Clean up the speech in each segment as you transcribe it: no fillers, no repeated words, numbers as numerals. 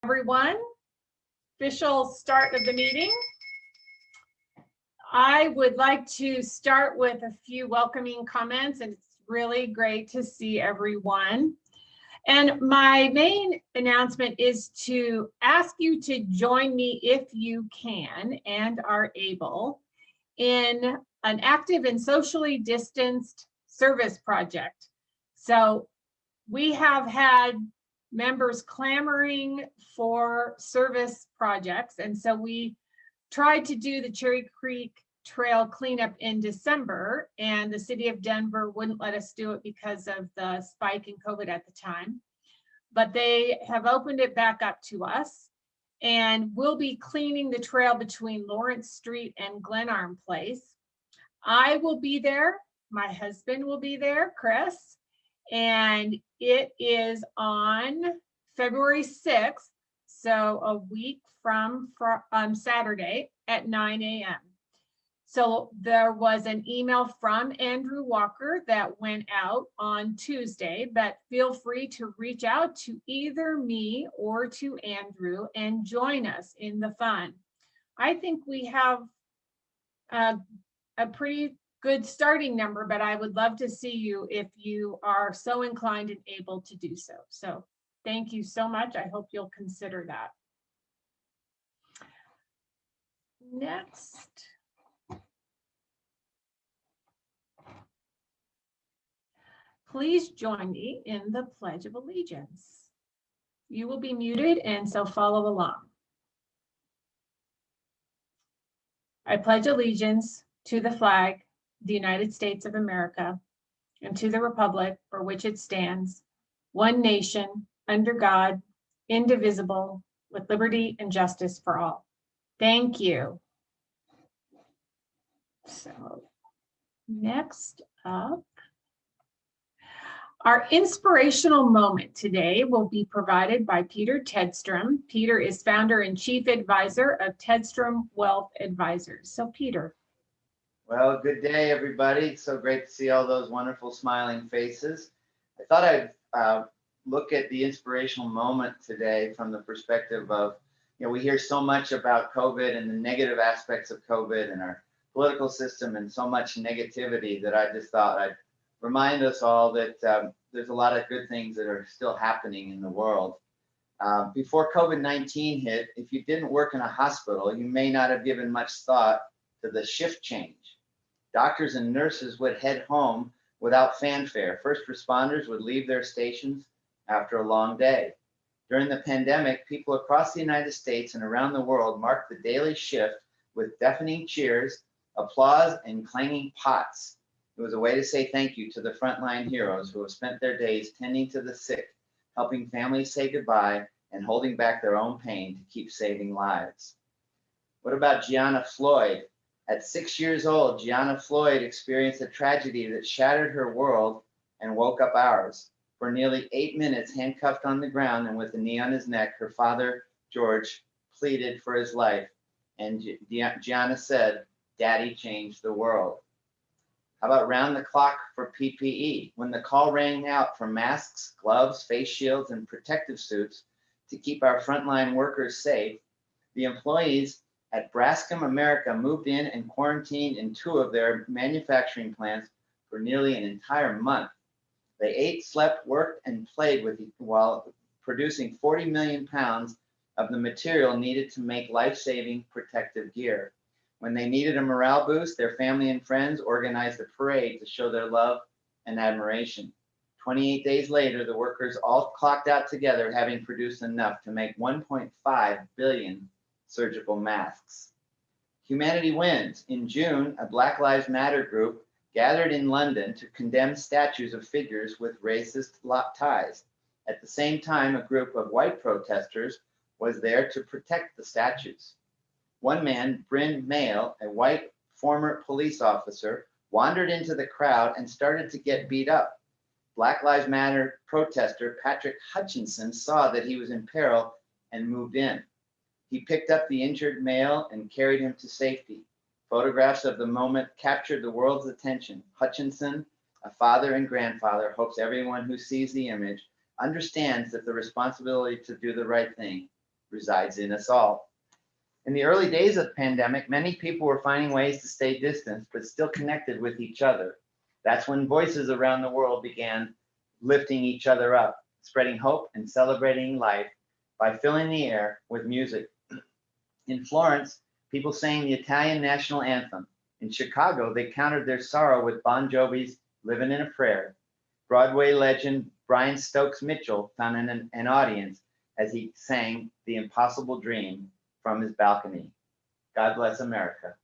Everyone, official start of the meeting. I would like to start with a few welcoming comments, and it's really great to see everyone. And my main announcement is to ask you to join me if you can and are able in an active and socially distanced service project. So we have had members clamoring for service projects. And so we tried to do the Cherry Creek Trail cleanup in December, and the city of Denver wouldn't let us do it because of the spike in COVID at the time. But they have opened it back up to us, and we'll be cleaning the trail between Lawrence Street and Glenarm Place. I will be there. My husband will be there, Chris. And it is on February 6th, so a week from Saturday at 9 a.m. So there was an email from Andrew Walker that went out on Tuesday, but feel free to reach out to either me or to Andrew and join us in the fun. I think we have a pretty good starting number, but I would love to see you if you are so inclined and able to do so. So thank you so much. I hope you'll consider that. Next. Please join me in the Pledge of Allegiance. You will be muted, and so follow along. I pledge allegiance to the flag, the United States of America, and to the republic for which it stands, one nation, under God, indivisible, with liberty and justice for all. Thank you. So, next up, our inspirational moment today will be provided by Peter Tedstrom. Peter is founder and chief advisor of Tedstrom Wealth Advisors. So, Peter. Well, good day, everybody. So great to see all those wonderful smiling faces. I thought I'd look at the inspirational moment today from the perspective of, we hear so much about COVID and the negative aspects of COVID and our political system and so much negativity that I just thought I'd remind us all that there's a lot of good things that are still happening in the world. Before COVID-19 hit, if you didn't work in a hospital, you may not have given much thought to the shift change. Doctors and nurses would head home without fanfare. First responders would leave their stations after a long day. During the pandemic, people across the United States and around the world marked the daily shift with deafening cheers, applause, and clanging pots. It was a way to say thank you to the frontline heroes who have spent their days tending to the sick, helping families say goodbye, and holding back their own pain to keep saving lives. What about Gianna Floyd? At 6 years old, Gianna Floyd experienced a tragedy that shattered her world and woke up ours. For nearly 8 minutes, handcuffed on the ground and with a knee on his neck, her father, George, pleaded for his life. And Gianna said, "Daddy changed the world." How about round the clock for PPE? When the call rang out for masks, gloves, face shields, and protective suits to keep our frontline workers safe, the employees at Braskem America moved in and quarantined in 2 of their manufacturing plants for nearly an entire month. They ate, slept, worked, and played while producing 40 million pounds of the material needed to make life-saving protective gear. When they needed a morale boost, their family and friends organized a parade to show their love and admiration. 28 days later, the workers all clocked out together, having produced enough to make 1.5 billion surgical masks. Humanity wins. In June, a Black Lives Matter group gathered in London to condemn statues of figures with racist ties. At the same time, a group of white protesters was there to protect the statues. One man, Bryn Mail, a white former police officer, wandered into the crowd and started to get beat up. Black Lives Matter protester Patrick Hutchinson saw that he was in peril and moved in. He picked up the injured male and carried him to safety. Photographs of the moment captured the world's attention. Hutchinson, a father and grandfather, hopes everyone who sees the image understands that the responsibility to do the right thing resides in us all. In the early days of the pandemic, many people were finding ways to stay distant, but still connected with each other. That's when voices around the world began lifting each other up, spreading hope and celebrating life by filling the air with music. In Florence, people sang the Italian national anthem. In Chicago, they countered their sorrow with Bon Jovi's Living in a Prayer. Broadway legend Brian Stokes Mitchell found an audience as he sang The Impossible Dream from his balcony. God bless America.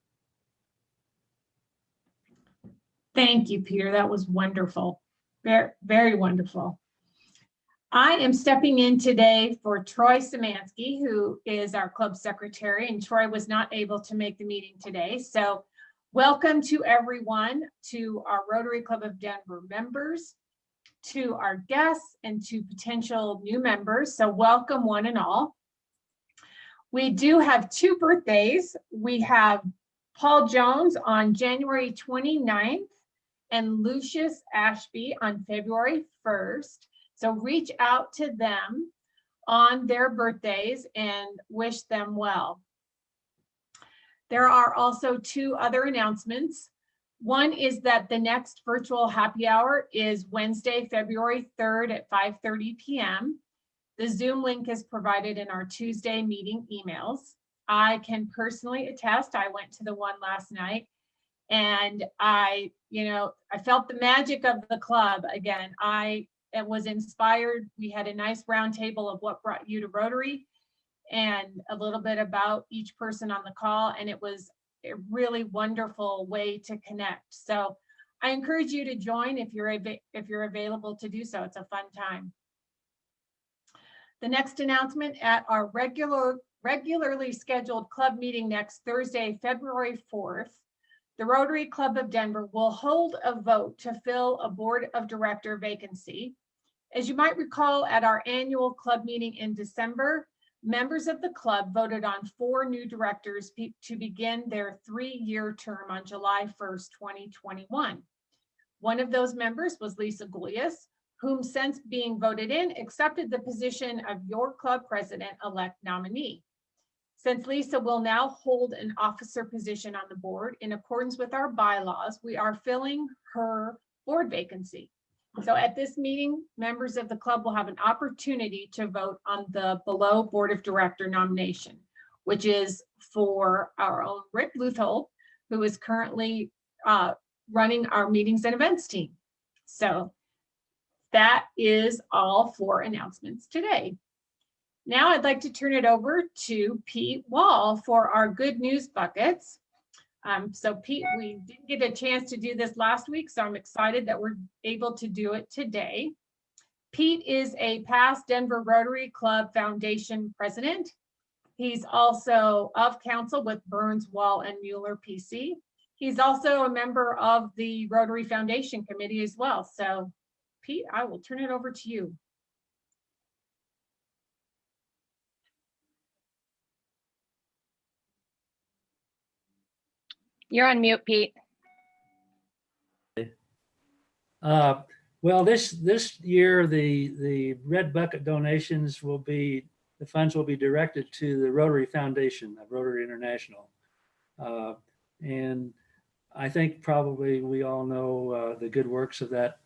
Thank you, Peter. That was wonderful. Very, very wonderful. I am stepping in today for Troy Szymanski, who is our club secretary, and Troy was not able to make the meeting today. So welcome to everyone, to our Rotary Club of Denver members, to our guests, and to potential new members. So welcome one and all. We do have 2 birthdays. We have Paul Jones on January 29th and Lucius Ashby on February 1st. So reach out to them on their birthdays and wish them well. There are also 2 other announcements. One is that the next virtual happy hour is Wednesday, February 3rd at 5:30 p.m. The Zoom link is provided in our Tuesday meeting emails. I can personally attest, I went to the one last night and I felt the magic of the club again. I was inspired. We had a nice round table of what brought you to Rotary and a little bit about each person on the call. And it was a really wonderful way to connect. So I encourage you to join if you're available to do so. It's a fun time. The next announcement, at our regularly scheduled club meeting next Thursday, February 4th, the Rotary Club of Denver will hold a vote to fill a board of director vacancy. As you might recall, at our annual club meeting in December, members of the club voted on 4 new directors to begin their 3-year term on July 1st, 2021. One of those members was Lisa Goulias, whom, since being voted in, accepted the position of your club president-elect nominee. Since Lisa will now hold an officer position on the board, in accordance with our bylaws, we are filling her board vacancy. So at this meeting, members of the club will have an opportunity to vote on the below board of director nomination, which is for our own Rick Luthold, who is currently running our meetings and events team. So that is all for announcements today. Now I'd like to turn it over to Pete Wall for our good news buckets. So Pete, we didn't get a chance to do this last week, so I'm excited that we're able to do it today. Pete is a past Denver Rotary Club Foundation president. He's also of council with Burns, Wall, and Mueller PC. He's also a member of the Rotary Foundation Committee as well. So Pete, I will turn it over to you. You're on mute, Pete. Well, this year, the Red Bucket donations will be, the funds will be directed to the Rotary Foundation of Rotary International. And I think probably we all know the good works of that,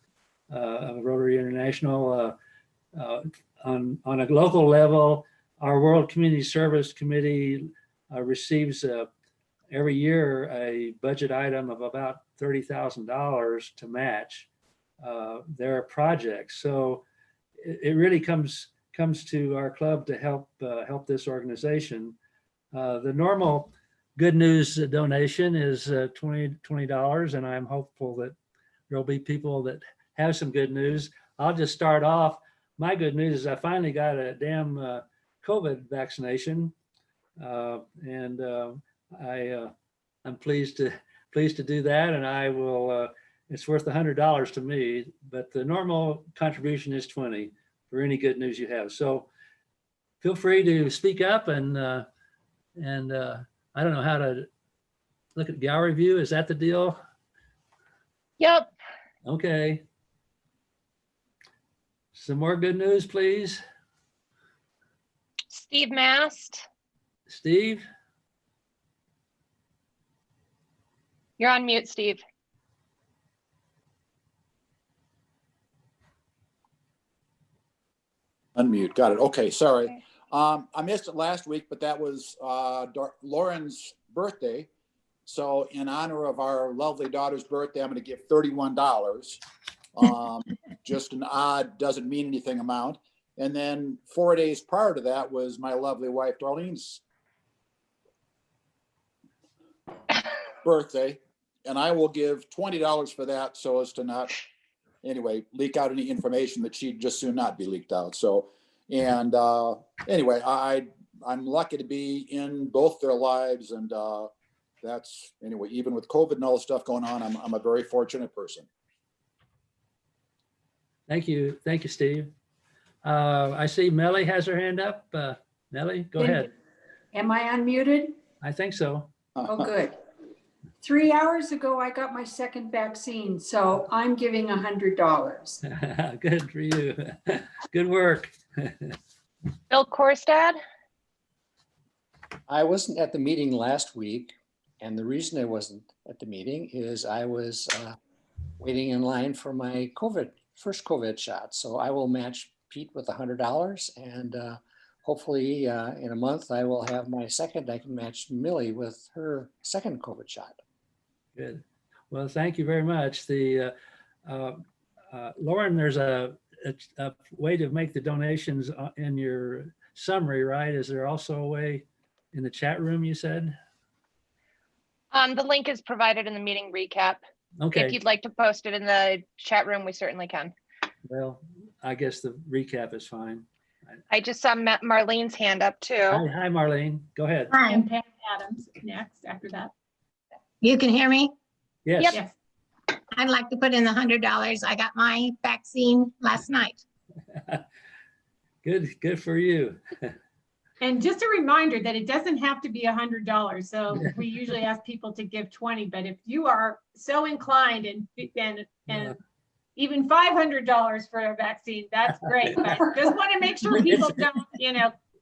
of Rotary International. On a local level, our World Community Service Committee receives every year a budget item of about $30,000 to match their projects. So it really comes to our club to help this organization. The normal good news donation is $20, and I'm hopeful that there'll be people that have some good news. I'll just start off. My good news is I finally got a damn COVID vaccination, and I'm pleased to do that, and I will. It's worth $100 to me, but the normal contribution is $20 for any good news you have. So feel free to speak up, and I don't know how to look at gallery view. Is that the deal? Yep. Okay. Some more good news, please. Steve Mast, Steve? you're on mute, Steve. Unmute, got it. Okay, sorry. Okay. I missed it last week, but that was Lauren's birthday. So in honor of our lovely daughter's birthday, I'm going to give $31. Just an odd, doesn't mean anything amount. And then 4 days prior to that was my lovely wife Darlene's birthday. And I will give $20 for that so as to not, anyway, leak out any information that she'd just soon not be leaked out. So, and anyway, I'm lucky to be in both their lives. And that's, anyway, even with COVID and all the stuff going on, I'm a very fortunate person. Thank you. Thank you, Steve. I see Melly has her hand up. Melly, go ahead. Am I unmuted? I think so. Oh, good. 3 hours ago, I got my second vaccine, so I'm giving $100. Good for you. Good work. Bill Korstad, I wasn't at the meeting last week, and the reason I wasn't at the meeting is I was waiting in line for my first COVID shot. So I will match Pete with $100, and hopefully in a month I will have my second. I can match Millie with her second COVID shot. Good. Well, thank you very much. The Lauren, there's a way to make the donations in your summary, right? Is there also a way in the chat room, you said? the link is provided in the meeting recap. If Okay, you'd like to post it in the chat room, we certainly can. well, I guess the recap is fine. I just saw Marlene's hand up too. Hi, Marlene. Go ahead. Hi, And Pam Adams next after that. you can hear me? Yes. Yes. I'd like to put in the $100. I got my vaccine last night. Good for you. And just a reminder that it doesn't have to be $100. So we usually ask people to give 20, but if you are so inclined and Yeah. even $500 for a vaccine, that's great. But just want to make sure people don't,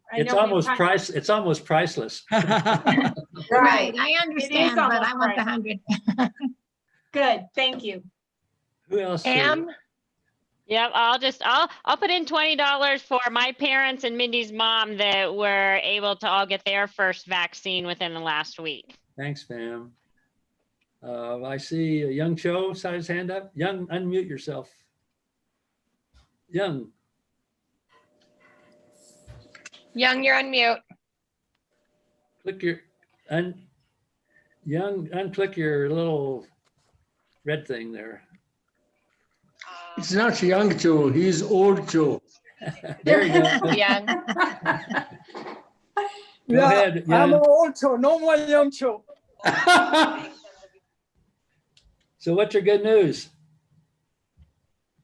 I It's know we've almost had- it's almost priceless. Right, I understand, but I almost want the right. 100. Good, thank you. Who else? Pam, Yep, I'll put in $20 for my parents and Mindy's mom that were able to all get their first vaccine within the last week. Thanks, Pam. I see Young Cho has his hand up. Young, unmute yourself. Young, Young, you're on mute. click your Young, unclick your little red thing there. It's not young Joe, he's old Joe. There you go. Young. Go ahead, I'm Young. old Joe, no more young Joe. So what's your good news?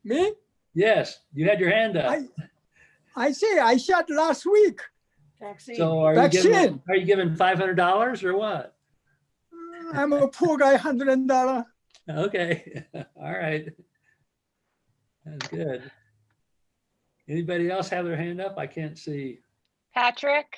Me? Yes, you had your hand up. I say I shot last week. So are you giving $500 or what? I'm a poor guy, $100. Okay, all right. That's good. Anybody else have their hand up? I can't see. Patrick,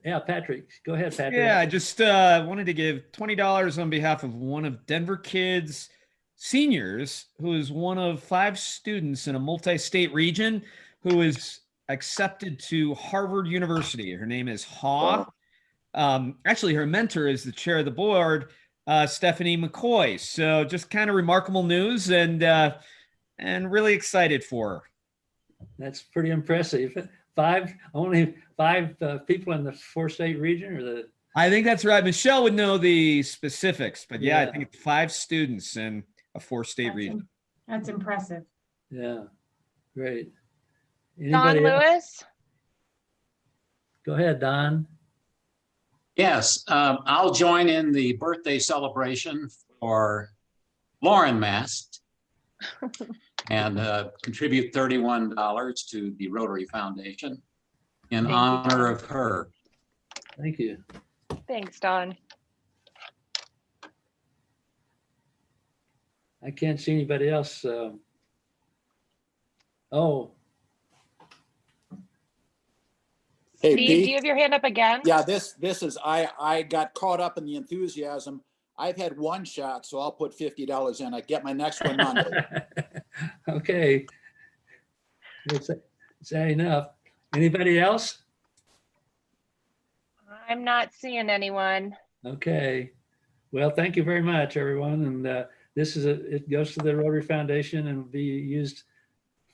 Yeah, Patrick, go ahead, Patrick. Yeah, I just wanted to give $20 on behalf of one of Denver Kids seniors who is one of 5 students in a multi-state region who is accepted to Harvard University. Her name is Haw. Actually, her mentor is the chair of the board, Stephanie McCoy. So just kind of remarkable news and really excited for her. That's pretty impressive. Only five people in the 4-state region, or the? I think that's right. Michelle would know the specifics, but yeah, I Yeah. think it's 5 students in a 4-state region. That's impressive. Yeah, great. Don Anybody else? Lewis, Go ahead, Don. Yes, I'll join in the birthday celebration for Lauren Mast and contribute $31 to the Rotary Foundation in Thank you, honor Don. of her. Thank you. Thanks, Don. I can't see anybody else. Oh, Hey, Steve, do Pete. you have your hand up again? Yeah, this is, I got caught up in the enthusiasm. I've had one shot, so I'll put $50 in. I get my next one Monday. Okay. Say enough. Anybody else? I'm not seeing anyone. Okay. Well, thank you very much, everyone. And this is it goes to the Rotary Foundation and will be used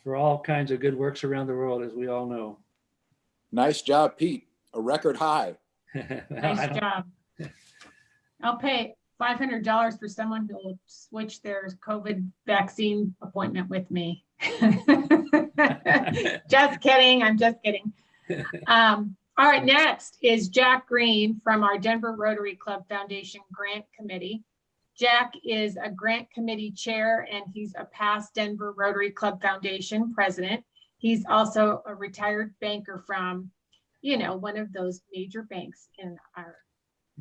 for all kinds of good works around the world, as we all know. Nice job, Pete. A record high. Nice job. I'll pay $500 for someone who will switch their COVID vaccine appointment with me. Just kidding. I'm just kidding. All right, next is Jack Green from our Denver Rotary Club Foundation Grant Committee. Jack is a grant committee chair and he's a past Denver Rotary Club Foundation president. He's also a retired banker from, you know, one of those major banks in our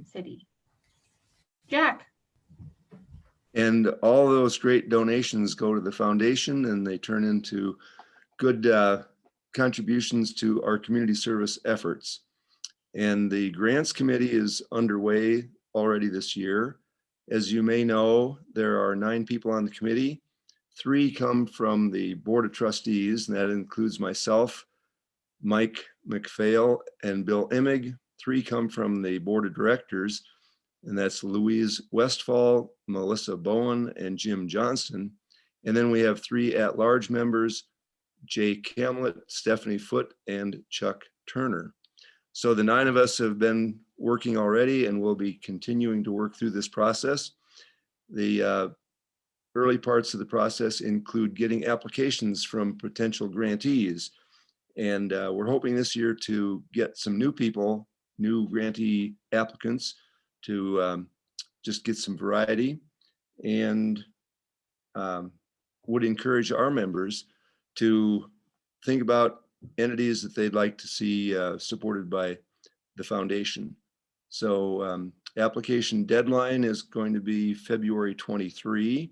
city. Jack. And all those great donations go to the foundation and they turn into good contributions to our community service efforts. And the grants committee is underway already this year. As you may know, there are 9 people on the committee. 3 come from the Board of Trustees, and that includes myself, Mike McPhail, and Bill Emig. 3 come from the Board of Directors, and that's Louise Westfall, Melissa Bowen, and Jim Johnston. And then we have 3 at-large members, Jay Camlett, Stephanie Foote, and Chuck Turner. So the 9 of us have been working already and will be continuing to work through this process. The early parts of the process include getting applications from potential grantees. And we're hoping this year to get some new people, new grantee applicants, to just get some variety, and would encourage our members to think about entities that they'd like to see supported by the foundation. So application deadline is going to be February 23,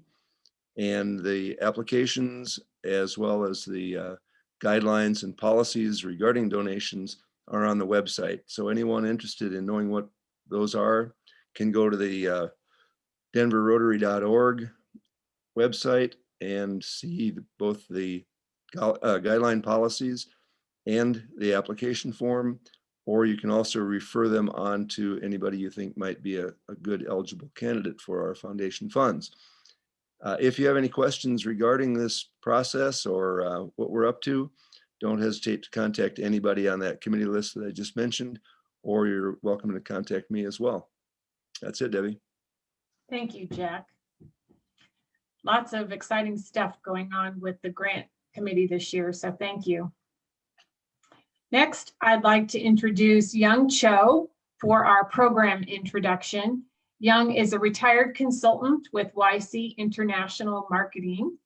and the applications as well as the guidelines and policies regarding donations are on the website. So anyone interested in knowing what those are can go to the denverrotary.org website and see both the guideline policies and the application form, or you can also refer them on to anybody you think might be a good eligible candidate for our foundation funds. If you have any questions regarding this process or what we're up to, don't hesitate to contact anybody on that committee list that I just mentioned, or you're welcome to contact me as well. That's it, Debbie. Thank you, Jack. Lots of exciting stuff going on with the grant committee this year, so thank you. Next, I'd like to introduce Young Cho for our program introduction. Young is a retired consultant with YC International Marketing,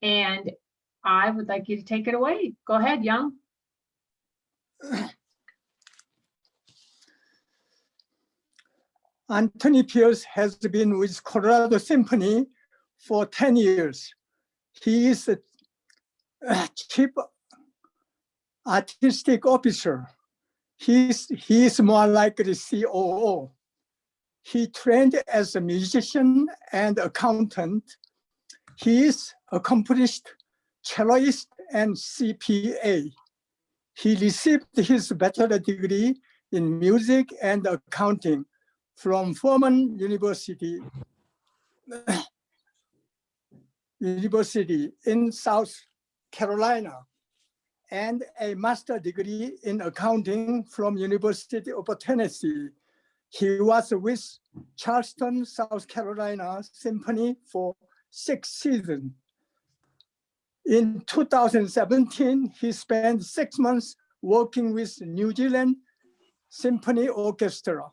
and I would like you to take it away. Go ahead, Young. Anthony Pierce has been with Colorado Symphony for 10 years. He is the chief artistic officer. He is more like the COO. He trained as a musician and accountant. He is accomplished celloist and CPA. He received his bachelor degree in music and accounting from Furman University in South Carolina, and a master's degree in accounting from University of Tennessee. He was with Charleston, South Carolina Symphony for 6 seasons. In 2017, he spent 6 months working with New Zealand Symphony Orchestra.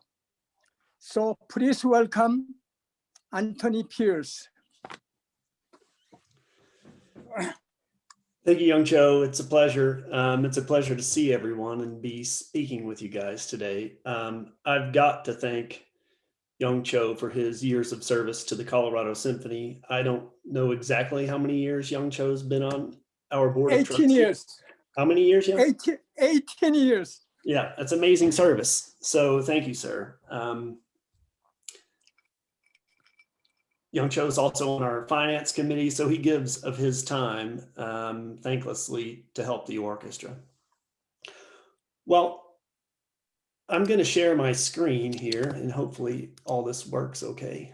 So please welcome Anthony Pierce. Thank you, Young Cho. It's a pleasure. It's a pleasure to see everyone and be speaking with you guys today. I've got to thank Young Cho for his years of service to the Colorado Symphony. I don't know exactly how many years Young Cho's been on our board of trustees. 18 years. How many years, Young? 18 years. Yeah, that's amazing service. So thank you, sir. Young Cho is also on our finance committee, so he gives of his time thanklessly to help the orchestra. Well, I'm going to share my screen here and hopefully all this works okay.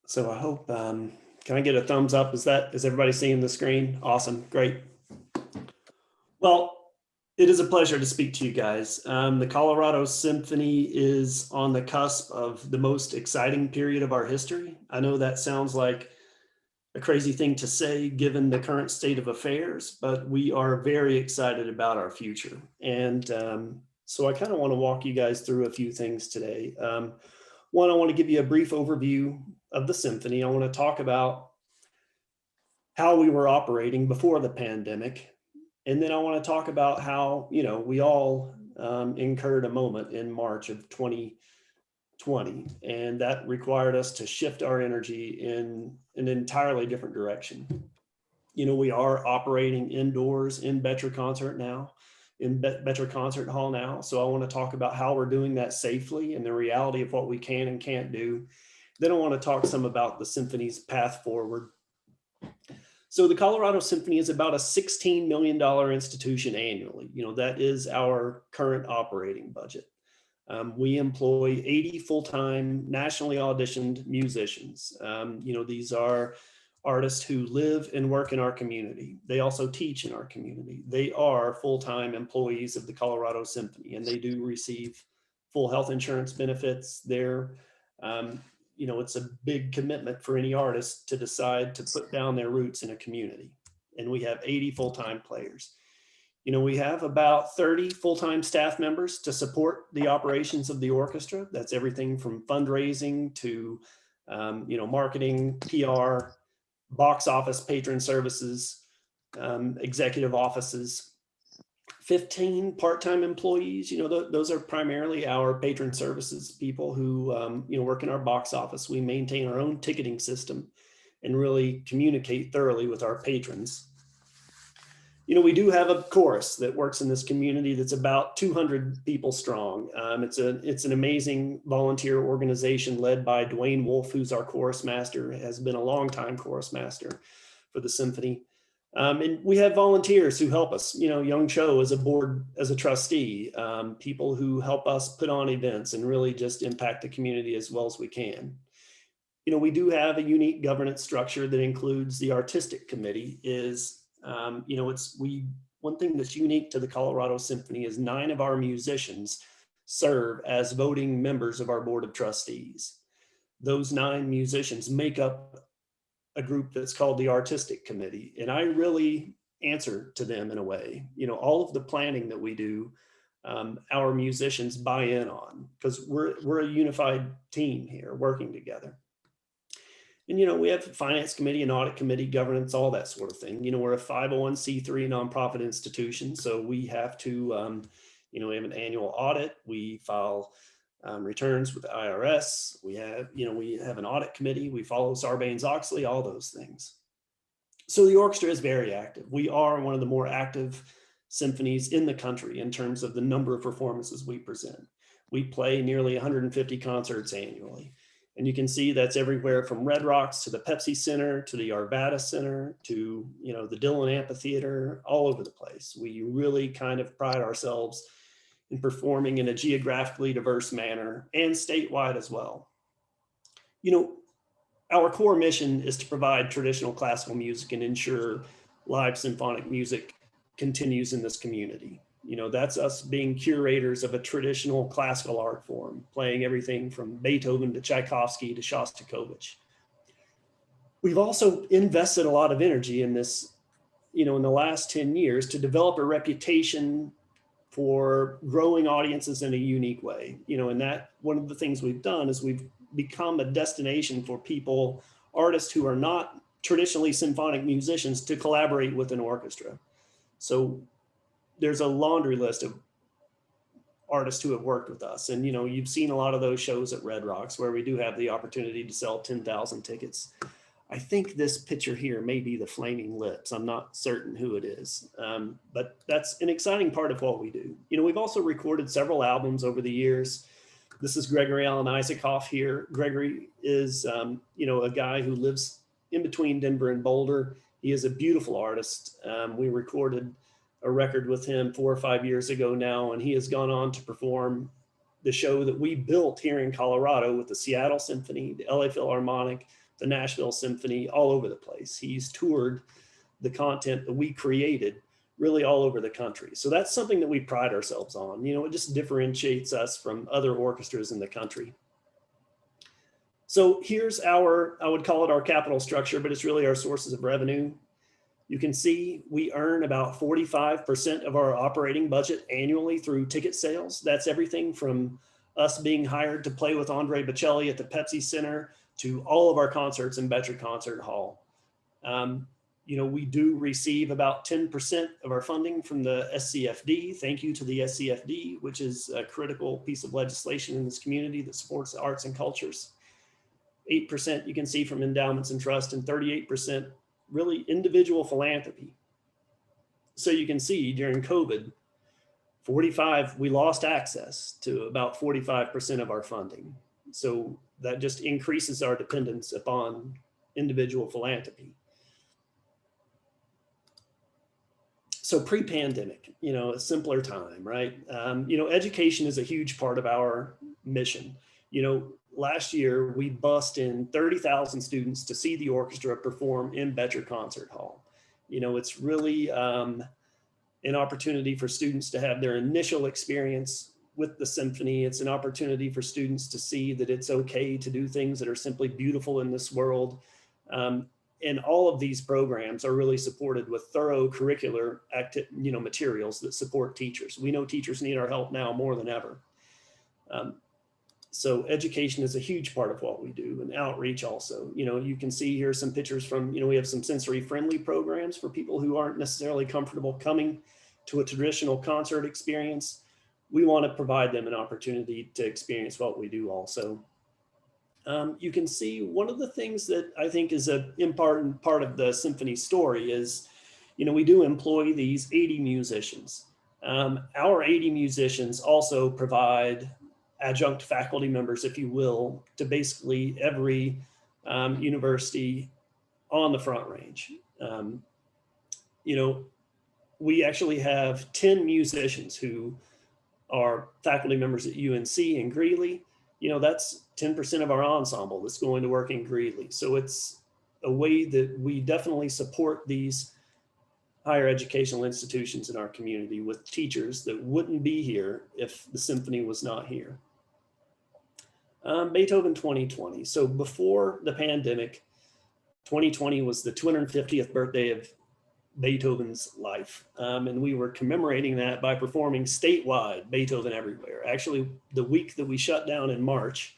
So I hope, can I get a thumbs up? Is everybody seeing the screen? Awesome, great. Well, it is a pleasure to speak to you guys. The Colorado Symphony is on the cusp of the most exciting period of our history. I know that sounds like a crazy thing to say given the current state of affairs, but we are very excited about our future. And so I kind of want to walk you guys through a few things today. One, I want to give you a brief overview of the symphony. I want to talk about how we were operating before the pandemic. And then I want to talk about how, we all incurred a moment in March of 2020, and that required us to shift our energy in an entirely different direction. We are operating indoors in Betcher Concert Hall now. So I want to talk about how we're doing that safely and the reality of what we can and can't do. Then I want to talk some about the symphony's path forward. So the Colorado Symphony is about a $16 million institution annually. That is our current operating budget. We employ 80 full-time nationally auditioned musicians. These are artists who live and work in our community. They also teach in our community. They are full-time employees of the Colorado Symphony, and they do receive full health insurance benefits. It's a big commitment for any artist to decide to put down their roots in a community. And we have 80 full-time players. We have about 30 full-time staff members to support the operations of the orchestra. That's everything from fundraising to, marketing, PR, box office, patron services, executive offices. 15 part-time employees, those are primarily our patron services people who, work in our box office. We maintain our own ticketing system and really communicate thoroughly with our patrons. We do have a chorus that works in this community that's about 200 people strong. It's an amazing volunteer organization led by Dwayne Wolf, who's our chorus master, has been a longtime chorus master for the symphony. And we have volunteers who help us. Young Cho is as a trustee, people who help us put on events and really just impact the community as well as we can. We do have a unique governance structure that includes the artistic committee. One thing that's unique to the Colorado Symphony is 9 of our musicians serve as voting members of our board of trustees. Those 9 musicians make up a group that's called the artistic committee. And I really answer to them in a way. All of the planning that we do, our musicians buy in on, because we're a unified team here working together. And, we have a finance committee, an audit committee, governance, all that sort of thing. We're a 501c3 nonprofit institution. So we have to, we have an annual audit. We file returns with the IRS. We have an audit committee. We follow Sarbanes-Oxley, all those things. So the orchestra is very active. We are one of the more active symphonies in the country in terms of the number of performances we present. We play nearly 150 concerts annually. And you can see that's everywhere from Red Rocks to the Pepsi Center, to the Arvada Center, to, the Dillon Amphitheater, all over the place. We really kind of pride ourselves in performing in a geographically diverse manner and statewide as well. Our core mission is to provide traditional classical music and ensure live symphonic music continues in this community. That's us being curators of a traditional classical art form, playing everything from Beethoven to Tchaikovsky to Shostakovich. We've also invested a lot of energy in this, in the last 10 years to develop a reputation for growing audiences in a unique way. And that one of the things we've done is we've become a destination for people, artists who are not traditionally symphonic musicians, to collaborate with an orchestra. So there's a laundry list of artists who have worked with us. And, you know, you've seen a lot of those shows at Red Rocks where we do have the opportunity to sell 10,000 tickets. I think this picture here may be the Flaming Lips. I'm not certain who it is, but that's an exciting part of what we do. You know, we've also recorded several albums over the years. This is Gregory Alan Isaacoff here. Gregory is, you know, a guy who lives in between Denver and Boulder. He is a beautiful artist. We recorded a record with him 4 or 5 years ago now, and he has gone on to perform the show that we built here in Colorado with the Seattle Symphony, the LA Philharmonic, the Nashville Symphony, all over the place. He's toured the content that we created really all over the country. So that's something that we pride ourselves on. You know, it just differentiates us from other orchestras in the country. So here's our, I would call it our capital structure, but it's really our sources of revenue. You can see we earn about 45% of our operating budget annually through ticket sales. That's everything from us being hired to play with Andre Bocelli at the Pepsi Center to all of our concerts in Betcher Concert Hall. You know, we do receive about 10% of our funding from the SCFD. Thank you to the SCFD, which is a critical piece of legislation in this community that supports the arts and cultures. 8% you can see from endowments and trust, and 38% really individual philanthropy. So you can see during COVID, we lost access to about 45% of our funding. So that just increases our dependence upon individual philanthropy. So pre-pandemic, you know, a simpler time, right? You know, education is a huge part of our mission. You know, last year we bussed in 30,000 students to see the orchestra perform in Betcher Concert Hall. You know, it's really an opportunity for students to have their initial experience with the symphony. It's an opportunity for students to see that it's okay to do things that are simply beautiful in this world. And all of these programs are really supported with thorough curricular materials that support teachers. We know teachers need our help now more than ever. So education is a huge part of what we do, and outreach also. You know, you can see here some pictures from, you know, we have some sensory friendly programs for people who aren't necessarily comfortable coming to a traditional concert experience. We want to provide them an opportunity to experience what we do also. You can see one of the things that I think is an important part of the symphony story is, you know, we do employ these 80 musicians. Our 80 musicians also provide adjunct faculty members, if you will, to basically every university on the Front Range. You know, we actually have 10 musicians who are faculty members at UNC and Greeley. You know, that's 10% of our ensemble that's going to work in Greeley. So it's a way that we definitely support these higher educational institutions in our community with teachers that wouldn't be here if the symphony was not here. Beethoven 2020. So before the pandemic, 2020 was the 250th birthday of Beethoven's life. And we were commemorating that by performing statewide Beethoven Everywhere. Actually, the week that we shut down in March,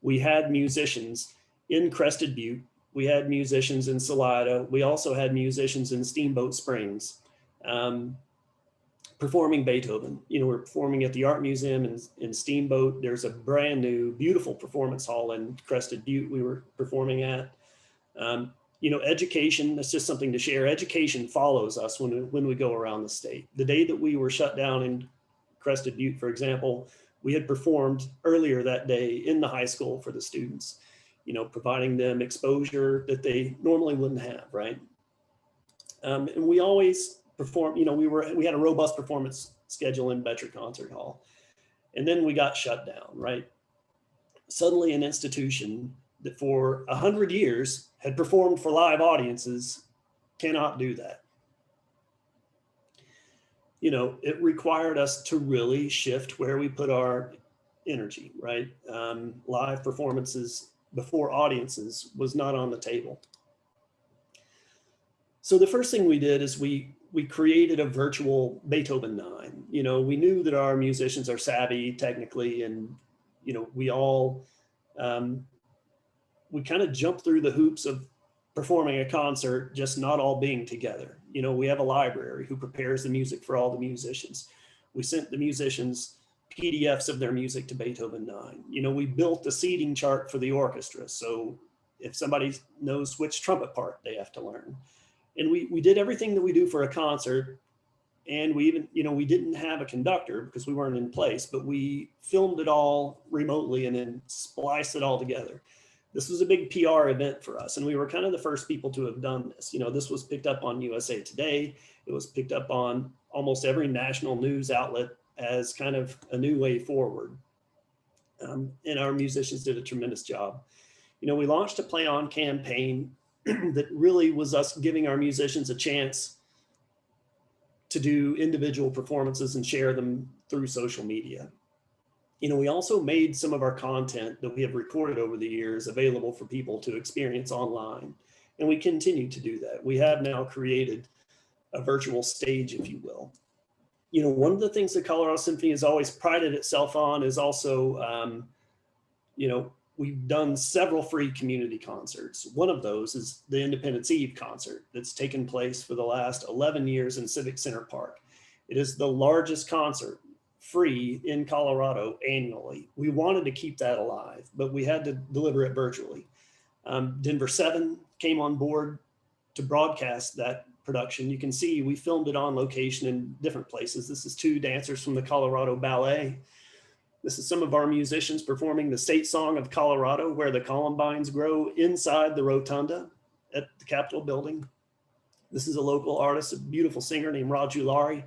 we had musicians in Crested Butte. We had musicians in Salida. We also had musicians in Steamboat Springs performing Beethoven. You know, we're performing at the Art Museum in Steamboat. There's a brand new, beautiful performance hall in Crested Butte we were performing at. You know, education, that's just something to share. Education follows us when we go around the state. The day that we were shut down in Crested Butte, for example, we had performed earlier that day in the high school for the students, you know, providing them exposure that they normally wouldn't have, right? And we always perform, you know, we had a robust performance schedule in Betcher Concert Hall. And then we got shut down, right? Suddenly an institution that for 100 years had performed for live audiences cannot do that. You know, it required us to really shift where we put our energy, right? Live performances before audiences was not on the table. So the first thing we did is we created a virtual Beethoven 9. You know, we knew that our musicians are savvy technically, and, you know, we all, we kind of jumped through the hoops of performing a concert, just not all being together. You know, we have a library who prepares the music for all the musicians. We sent the musicians PDFs of their music to Beethoven 9. You know, we built the seating chart for the orchestra. So if somebody knows which trumpet part they have to learn. And we did everything that we do for a concert. And we even, you know, we didn't have a conductor because we weren't in place, but we filmed it all remotely and then spliced it all together. This was a big PR event for us. And we were kind of the first people to have done this. You know, this was picked up on USA Today. It was picked up on almost every national news outlet as kind of a new way forward. And our musicians did a tremendous job. You know, we launched a Play On campaign that really was us giving our musicians a chance to do individual performances and share them through social media. You know, we also made some of our content that we have recorded over the years available for people to experience online. And we continue to do that. We have now created a virtual stage, if you will. You know, one of the things that Colorado Symphony has always prided itself on is also, you know, we've done several free community concerts. One of those is the Independence Eve concert that's taken place for the last 11 years in Civic Center Park. It is the largest concert free in Colorado annually. We wanted to keep that alive, but we had to deliver it virtually. Denver 7 came on board to broadcast that production. You can see we filmed it on location in different places. This is 2 dancers from the Colorado Ballet. This is some of our musicians performing the state song of Colorado, Where the Columbines Grow, inside the rotunda at the Capitol building. This is a local artist, a beautiful singer named Raju Lari,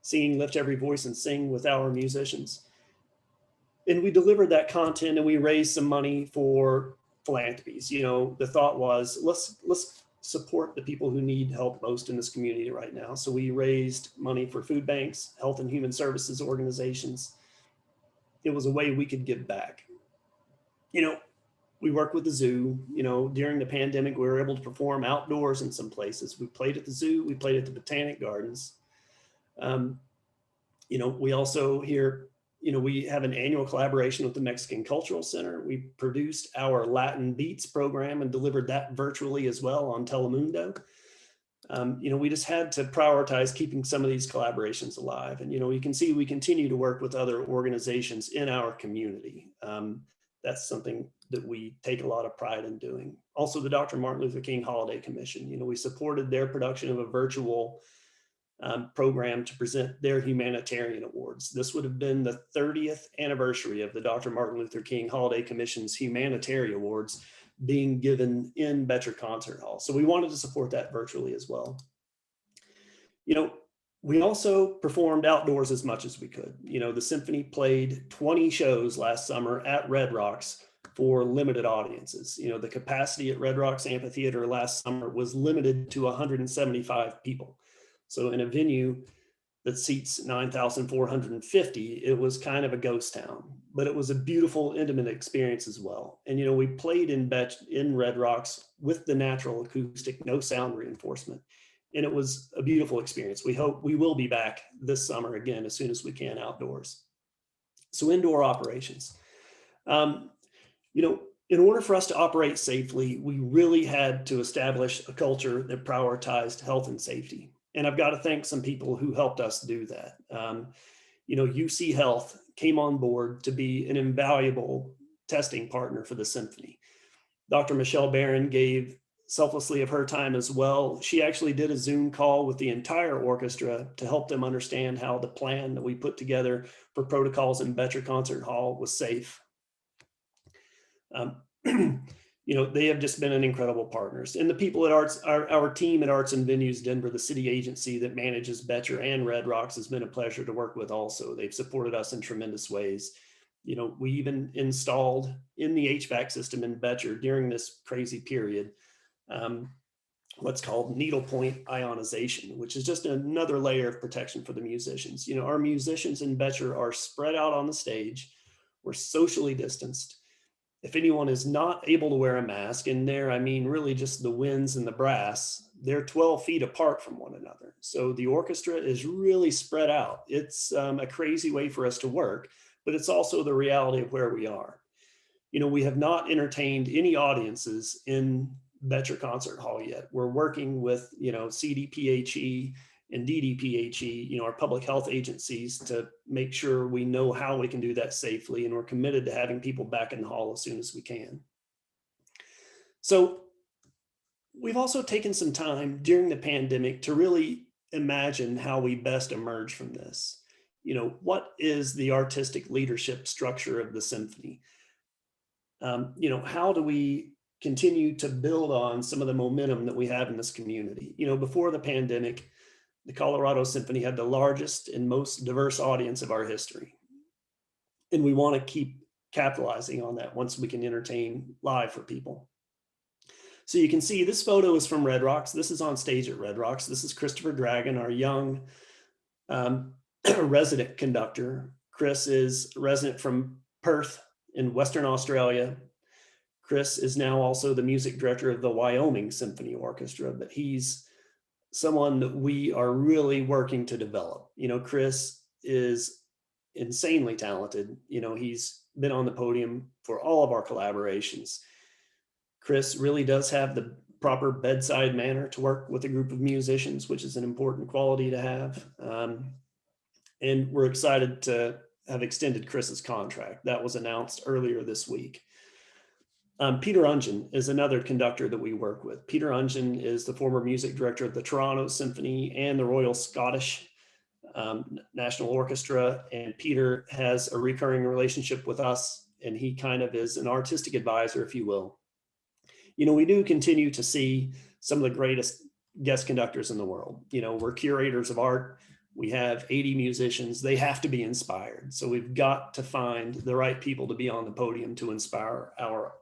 singing Lift Every Voice and Sing with our musicians. And we delivered that content and we raised some money for philanthropies. You know, the thought was, let's support the people who need help most in this community right now. So we raised money for food banks, health and human services organizations. It was a way we could give back. You know, we work with the zoo. You know, during the pandemic, we were able to perform outdoors in some places. We played at the zoo, we played at the Botanic Gardens. You know, we also here, you know, we have an annual collaboration with the Mexican Cultural Center. We produced our Latin Beats program and delivered that virtually as well on Telemundo. You know, we just had to prioritize keeping some of these collaborations alive. And, you know, you can see we continue to work with other organizations in our community. That's something that we take a lot of pride in doing. Also, the Dr. Martin Luther King Holiday Commission, you know, we supported their production of a virtual program to present their humanitarian awards. This would have been the 30th anniversary of the Dr. Martin Luther King Holiday Commission's humanitarian awards being given in Betcher Concert Hall. So we wanted to support that virtually as well. You know, we also performed outdoors as much as we could. You know, the symphony played 20 shows last summer at Red Rocks for limited audiences. You know, the capacity at Red Rocks Amphitheater last summer was limited to 175 people. So in a venue that seats 9,450, it was kind of a ghost town, but it was a beautiful, intimate experience as well. And, you know, we played in Red Rocks with the natural acoustic, no sound reinforcement. And it was a beautiful experience. We hope we will be back this summer again, as soon as we can outdoors. So indoor operations. You know, in order for us to operate safely, we really had to establish a culture that prioritized health and safety. And I've got to thank some people who helped us do that. You know, UC Health came on board to be an invaluable testing partner for the symphony. Dr. Michelle Barron gave selflessly of her time as well. She actually did a Zoom call with the entire orchestra to help them understand how the plan that we put together for protocols in Betcher Concert Hall was safe. You know, they have just been an incredible partners. And the people at our team at Arts and Venues Denver, the city agency that manages Betcher and Red Rocks, has been a pleasure to work with also. They've supported us in tremendous ways. You know, we even installed in the HVAC system in Betcher during this crazy period, what's called needlepoint ionization, which is just another layer of protection for the musicians. You know, our musicians in Betcher are spread out on the stage. We're socially distanced. If anyone is not able to wear a mask, and there I mean really just the winds and the brass, they're 12 feet apart from one another. So the orchestra is really spread out. It's a crazy way for us to work, but it's also the reality of where we are. You know, we have not entertained any audiences in Betcher Concert Hall yet. We're working with, you know, CDPHE and DDPHE, our public health agencies, to make sure we know how we can do that safely. And we're committed to having people back in the hall as soon as we can. So we've also taken some time during the pandemic to really imagine how we best emerge from this. What is the artistic leadership structure of the symphony? How do we continue to build on some of the momentum that we have in this community? Before the pandemic, the Colorado Symphony had the largest and most diverse audience of our history. And we want to keep capitalizing on that once we can entertain live for people. So you can see this photo is from Red Rocks. This is on stage at Red Rocks. This is Christopher Dragon, our young resident conductor. Chris is a resident from Perth in Western Australia. Chris is now also the music director of the Wyoming Symphony Orchestra, but he's someone that we are really working to develop. Chris is insanely talented. He's been on the podium for all of our collaborations. Chris really does have the proper bedside manner to work with a group of musicians, which is an important quality to have. And we're excited to have extended Chris's contract. That was announced earlier this week. Peter Ungen is another conductor that we work with. Peter Ungen is the former music director of the Toronto Symphony and the Royal Scottish National Orchestra. And Peter has a recurring relationship with us, and he kind of is an artistic advisor, if you will. We do continue to see some of the greatest guest conductors in the world. We're curators of art. We have 80 musicians. They have to be inspired. So we've got to find the right people to be on the podium to inspire our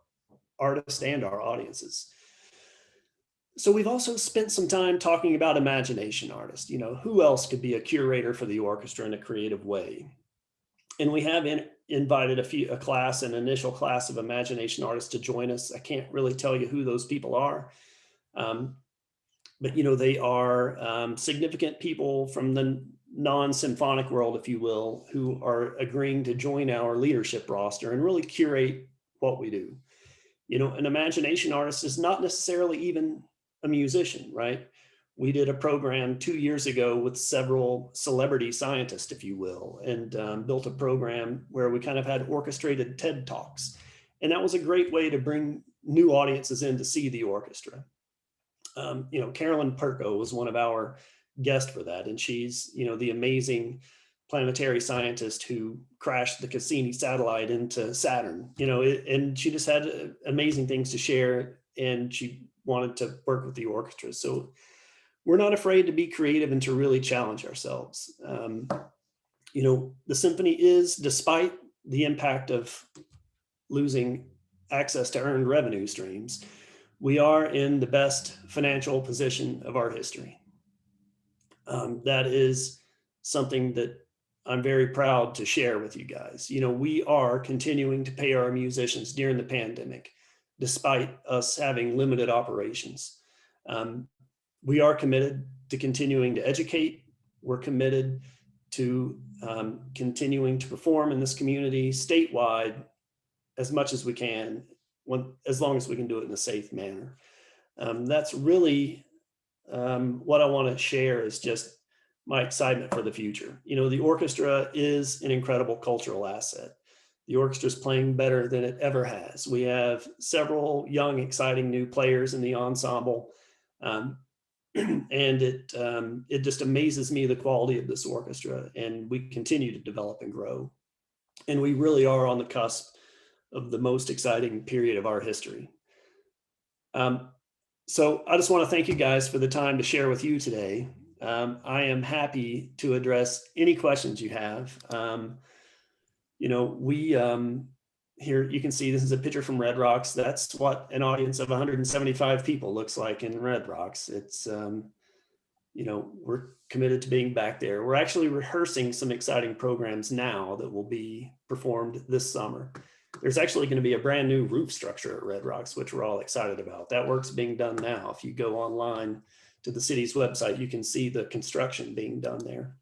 artists and our audiences. So we've also spent some time talking about imagination artists. Who else could be a curator for the orchestra in a creative way? And we have invited an initial class of imagination artists to join us. I can't really tell you who those people are, but they are significant people from the non-symphonic world, if you will, who are agreeing to join our leadership roster and really curate what we do. An imagination artist is not necessarily even a musician, right? We did a program 2 years ago with several celebrity scientists, if you will, and built a program where we kind of had orchestrated TED Talks. And that was a great way to bring new audiences in to see the orchestra. Carolyn Perko was one of our guests for that. And she's, the amazing planetary scientist who crashed the Cassini satellite into Saturn, and she just had amazing things to share, and she wanted to work with the orchestra. So we're not afraid to be creative and to really challenge ourselves. The symphony is, despite the impact of losing access to earned revenue streams, we are in the best financial position of our history. That is something that I'm very proud to share with you guys. We are continuing to pay our musicians during the pandemic, despite us having limited operations. We are committed to continuing to educate. We're committed to continuing to perform in this community statewide as much as we can, as long as we can do it in a safe manner. That's really what I want to share, is just my excitement for the future. The orchestra is an incredible cultural asset. The orchestra is playing better than it ever has. We have several young, exciting new players in the ensemble. And it just amazes me, the quality of this orchestra, and we continue to develop and grow. And we really are on the cusp of the most exciting period of our history. So I just want to thank you guys for the time to share with you today. I am happy to address any questions you have. Here you can see this is a picture from Red Rocks. That's what an audience of 175 people looks like in Red Rocks. It's, we're committed to being back there. We're actually rehearsing some exciting programs now that will be performed this summer. There's actually going to be a brand new roof structure at Red Rocks, which we're all excited about. That work's being done now. If you go online to the city's website, you can see the construction being done there.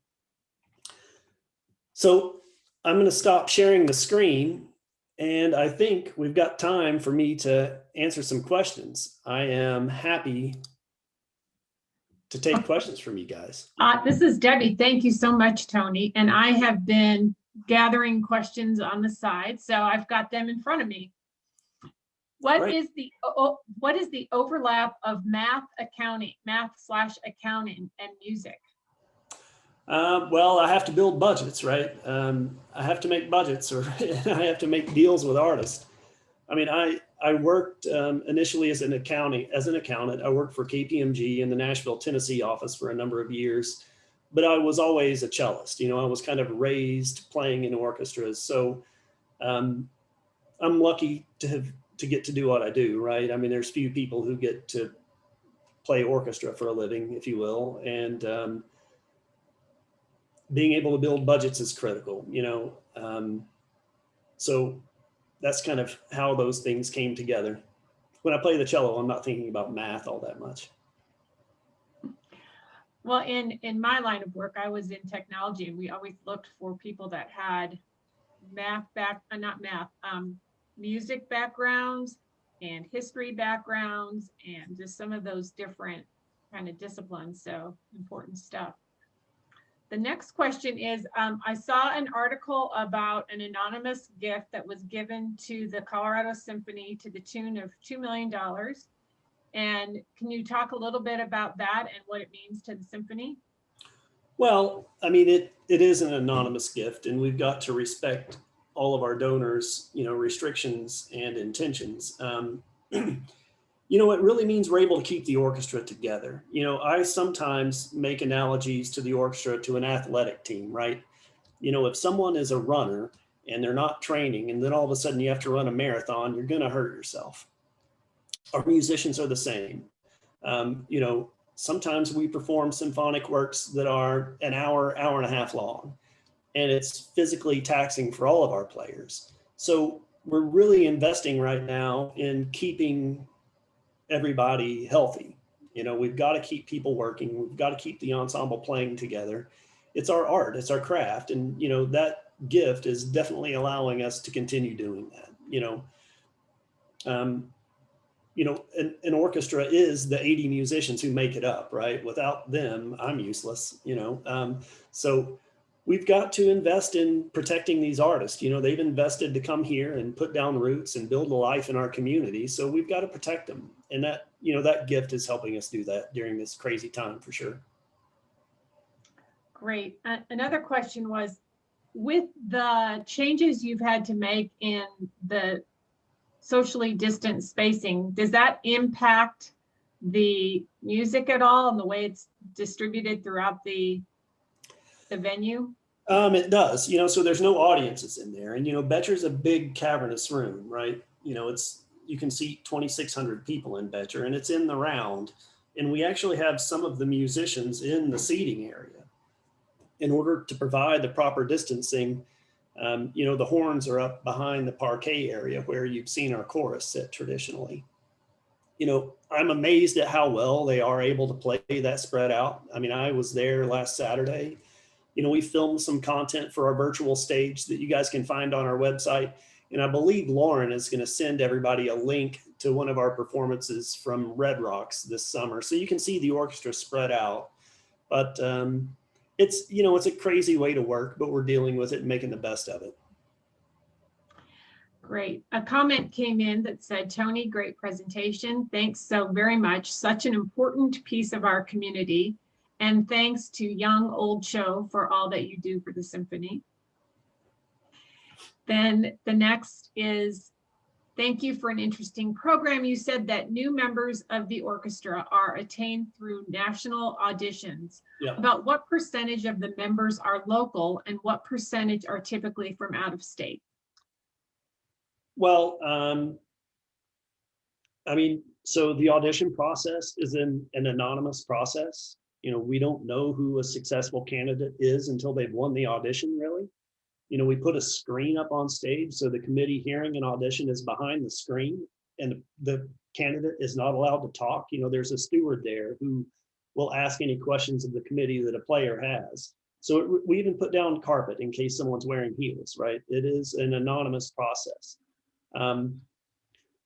So I'm going to stop sharing the screen, and I think we've got time for me to answer some questions. I am happy to take questions from you guys. This is Debbie. Thank you so much, Tony. And I have been gathering questions on the side, so I've got them in front of me. What is the overlap of math/accounting and music? Well, I have to build budgets, right? I have to make budgets, or I have to make deals with artists. I mean, I worked initially as an accountant. I worked for KPMG in the Nashville, Tennessee office for a number of years, but I was always a cellist. You know, I was kind of raised playing in orchestras. So I'm lucky to get to do what I do, right? I mean, there's few people who get to play orchestra for a living, if you will. And being able to build budgets is critical, you know? So that's kind of how those things came together. When I play the cello, I'm not thinking about math all that much. Well, in my line of work, I was in technology, and we always looked for people that had music backgrounds and history backgrounds and just some of those different kind of disciplines. So important stuff. The next question is, I saw an article about an anonymous gift that was given to the Colorado Symphony to the tune of $2 million. And can you talk a little bit about that and what it means to the symphony? Well, I mean, it is an anonymous gift, and we've got to respect all of our donors, you know, restrictions and intentions. You know, it really means we're able to keep the orchestra together. You know, I sometimes make analogies to the orchestra to an athletic team, right? You know, if someone is a runner and they're not training, and then all of a sudden you have to run a marathon, you're going to hurt yourself. Our musicians are the same. You know, sometimes we perform symphonic works that are an hour, hour and a half long, and it's physically taxing for all of our players. So we're really investing right now in keeping everybody healthy. You know, we've got to keep people working. We've got to keep the ensemble playing together. It's our art, it's our craft. And, you know, that gift is definitely allowing us to continue doing that. You know, an orchestra is the 80 musicians who make it up, right? Without them, I'm useless, you know? So we've got to invest in protecting these artists. You know, they've invested to come here and put down roots and build a life in our community. So we've got to protect them. And that, you know, that gift is helping us do that during this crazy time for sure. Great. Another question was, with the changes you've had to make in the socially distant spacing, does that impact the music at all and the way it's distributed throughout the venue? It does, you know, so there's no audiences in there. And, you know, Betcher's a big cavernous room, right? You know, you can seat 2,600 people in Betcher, and it's in the round. And we actually have some of the musicians in the seating area. In order to provide the proper distancing, you know, the horns are up behind the parquet area where you've seen our chorus sit traditionally. You know, I'm amazed at how well they are able to play that spread out. I mean, I was there last Saturday. You know, we filmed some content for our virtual stage that you guys can find on our website. And I believe Lauren is going to send everybody a link to one of our performances from Red Rocks this summer. So you can see the orchestra spread out. But it's, you know, it's a crazy way to work, but we're dealing with it and making the best of it. Great. A comment came in that said, Tony, great presentation. Thanks so very much. Such an important piece of our community. And thanks to young old Cho for all that you do for the symphony. Then the next is, thank you for an interesting program. You said that new members of the orchestra are attained through national auditions. Yeah. About what percentage of the members are local and what percentage are typically from out of state? Well, I mean, so the audition process is an anonymous process. You know, we don't know who a successful candidate is until they've won the audition, really. You know, we put a screen up on stage, so the committee hearing an audition is behind the screen, and the candidate is not allowed to talk. You know, there's a steward there who will ask any questions of the committee that a player has. So we even put down carpet in case someone's wearing heels, right? It is an anonymous process.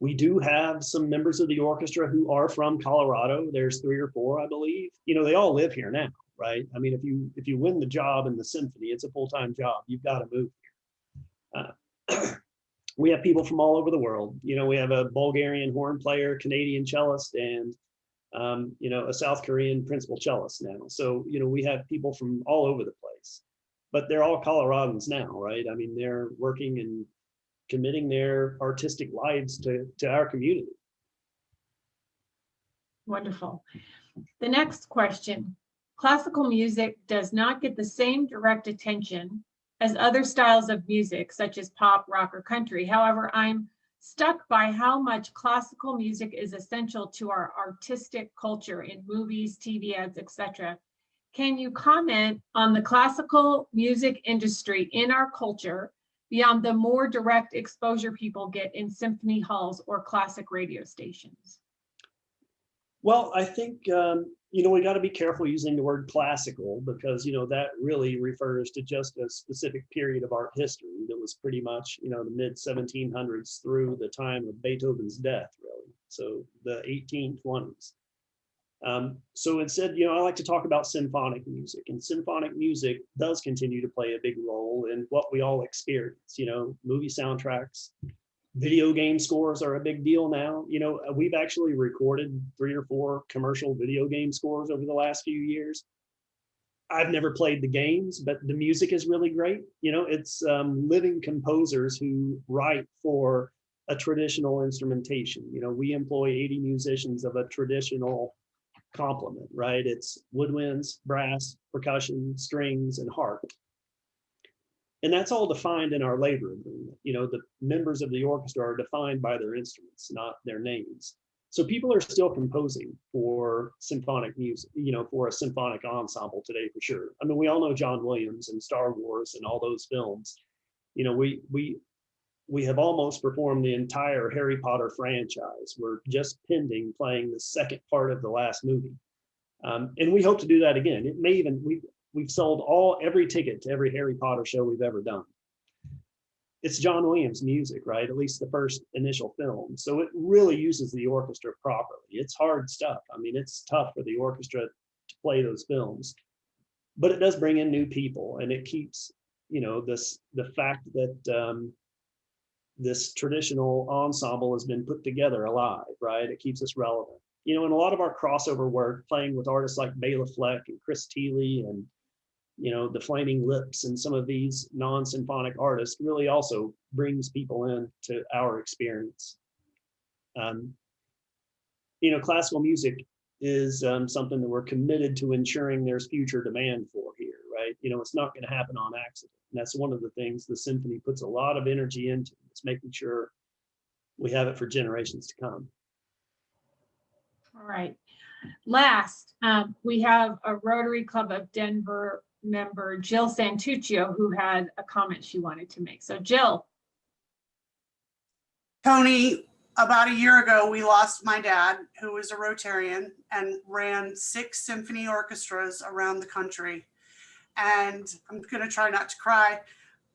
We do have some members of the orchestra who are from Colorado. There's 3 or 4, I believe. You know, they all live here now, right? I mean, if you win the job in the symphony, it's a full-time job. You've got to move here. We have people from all over the world. You know, we have a Bulgarian horn player, Canadian cellist, and you know, a South Korean principal cellist now. So, you know, we have people from all over the place, but they're all Coloradans now, right? I mean, they're working and committing their artistic lives to our community. Wonderful. The next question. Classical music does not get the same direct attention as other styles of music, such as pop, rock, or country. However, I'm struck by how much classical music is essential to our artistic culture in movies, TV ads, etc. Can you comment on the classical music industry in our culture beyond the more direct exposure people get in symphony halls or classic radio stations? Well, I think, you know, we got to be careful using the word classical because, you know, that really refers to just a specific period of art history that was pretty much, you know, the mid 1700s through the time of Beethoven's death, really. So the 1820s. So instead, you know, I like to talk about symphonic music, and symphonic music does continue to play a big role in what we all experience. You know, movie soundtracks, video game scores are a big deal now. You know, we've actually recorded 3 or 4 commercial video game scores over the last few years. I've never played the games, but the music is really great. You know, it's living composers who write for a traditional instrumentation. You know, we employ 80 musicians of a traditional complement, right? It's woodwinds, brass, percussion, strings, and harp. And that's all defined in our labor agreement. You know, the members of the orchestra are defined by their instruments, not their names. So people are still composing for symphonic music, you know, for a symphonic ensemble today for sure. I mean, we all know John Williams and Star Wars and all those films. You know, we have almost performed the entire Harry Potter franchise. We're just pending playing the second part of the last movie. And we hope to do that again. It may even, we've sold every ticket to every Harry Potter show we've ever done. It's John Williams music, right? At least the first initial film. So it really uses the orchestra properly. It's hard stuff. I mean, it's tough for the orchestra to play those films, but it does bring in new people, and it keeps, you know, the fact that this traditional ensemble has been put together alive, right? It keeps us relevant. You know, and a lot of our crossover work, playing with artists like Bela Fleck and Chris Thile and, you know, the Flaming Lips and some of these non-symphonic artists really also brings people into our experience. You know, classical music is something that we're committed to ensuring there's future demand for here, right? You know, it's not going to happen on accident. And that's one of the things the symphony puts a lot of energy into. It's making sure we have it for generations to come. All right. Last, we have a Rotary Club of Denver member, Jill Santuccio, who had a comment she wanted to make. So Jill. Tony, about a year ago, we lost my dad, who was a Rotarian and ran 6 symphony orchestras around the country. And I'm going to try not to cry.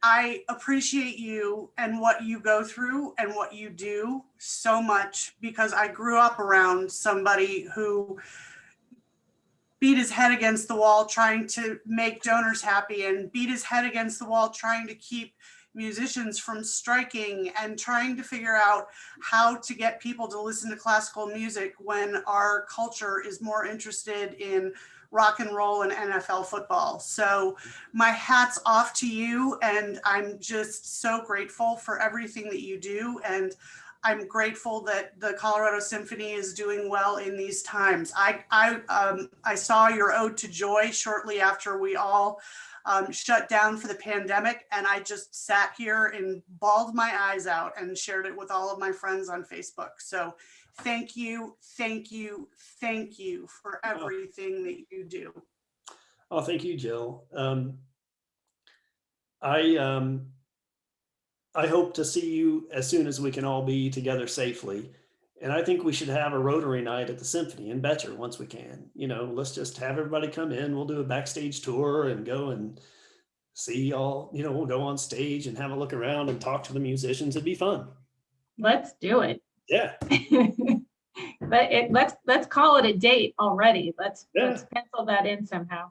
I appreciate you and what you go through and what you do so much, because I grew up around somebody who beat his head against the wall trying to make donors happy, and beat his head against the wall trying to keep musicians from striking, and trying to figure out how to get people to listen to classical music when our culture is more interested in rock and roll and NFL football. So my hat's off to you, and I'm just so grateful for everything that you do. And I'm grateful that the Colorado Symphony is doing well in these times. I saw your Ode to Joy shortly after we all shut down for the pandemic, and I just sat here and bawled my eyes out and shared it with all of my friends on Facebook. So thank you, thank you, thank you for everything that you do. Oh, thank you, Jill. I hope to see you as soon as we can all be together safely. And I think we should have a Rotary night at the Symphony in Betcher once we can. You know, let's just have everybody come in. We'll do a backstage tour and go and see all, you know, we'll go on stage and have a look around and talk to the musicians. It'd be fun. Let's do it. Yeah. But let's call it a date already. Let's pencil that in somehow.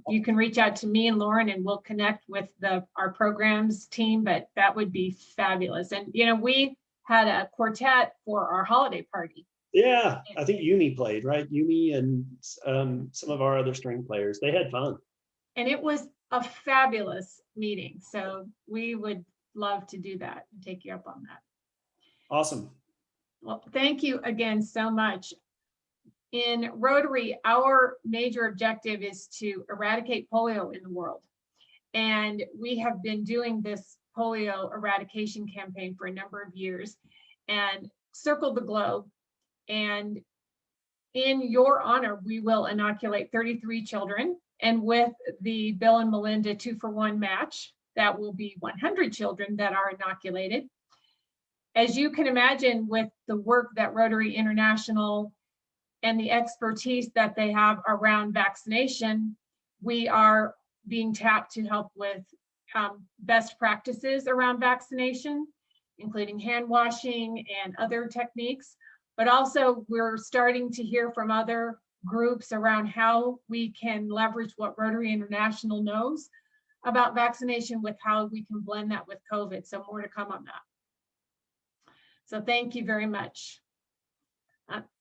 You can reach out to me and Lauren, and we'll connect with our programs team. But that would be fabulous. And we had a quartet for our holiday party. Yeah, I think Uni played, right? Uni and some of our other string players. They had fun. And it was a fabulous meeting. So we would love to do that and take you up on that. Awesome. Well, thank you again so much. In Rotary, our major objective is to eradicate polio in the world. And we have been doing this polio eradication campaign for a number of years and circled the globe. And in your honor, we will inoculate 33 children. And with the Bill and Melinda 2-for-1 match, that will be 100 children that are inoculated. As you can imagine, with the work that Rotary International and the expertise that they have around vaccination, we are being tapped to help with best practices around vaccination, including hand washing and other techniques. But also we're starting to hear from other groups around how we can leverage what Rotary International knows about vaccination with how we can blend that with COVID. So more to come on that. So thank you very much.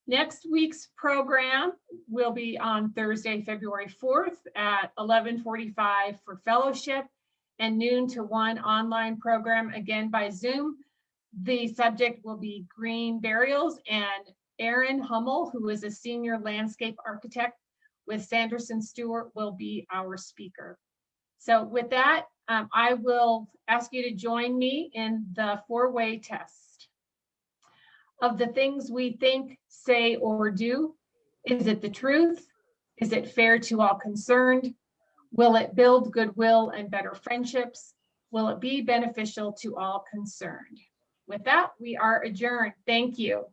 Next week's program will be on Thursday, February 4th at 11:45 for fellowship and noon to 1 online program, again by Zoom. The subject will be green burials, and Aaron Hummel, who is a senior landscape architect with Sanderson Stewart, will be our speaker. So with that, I will ask you to join me in the 4-way test. Of the things we think, say, or do, is it the truth? Is it fair to all concerned? Will it build goodwill and better friendships? Will it be beneficial to all concerned? With that, we are adjourned. Thank you.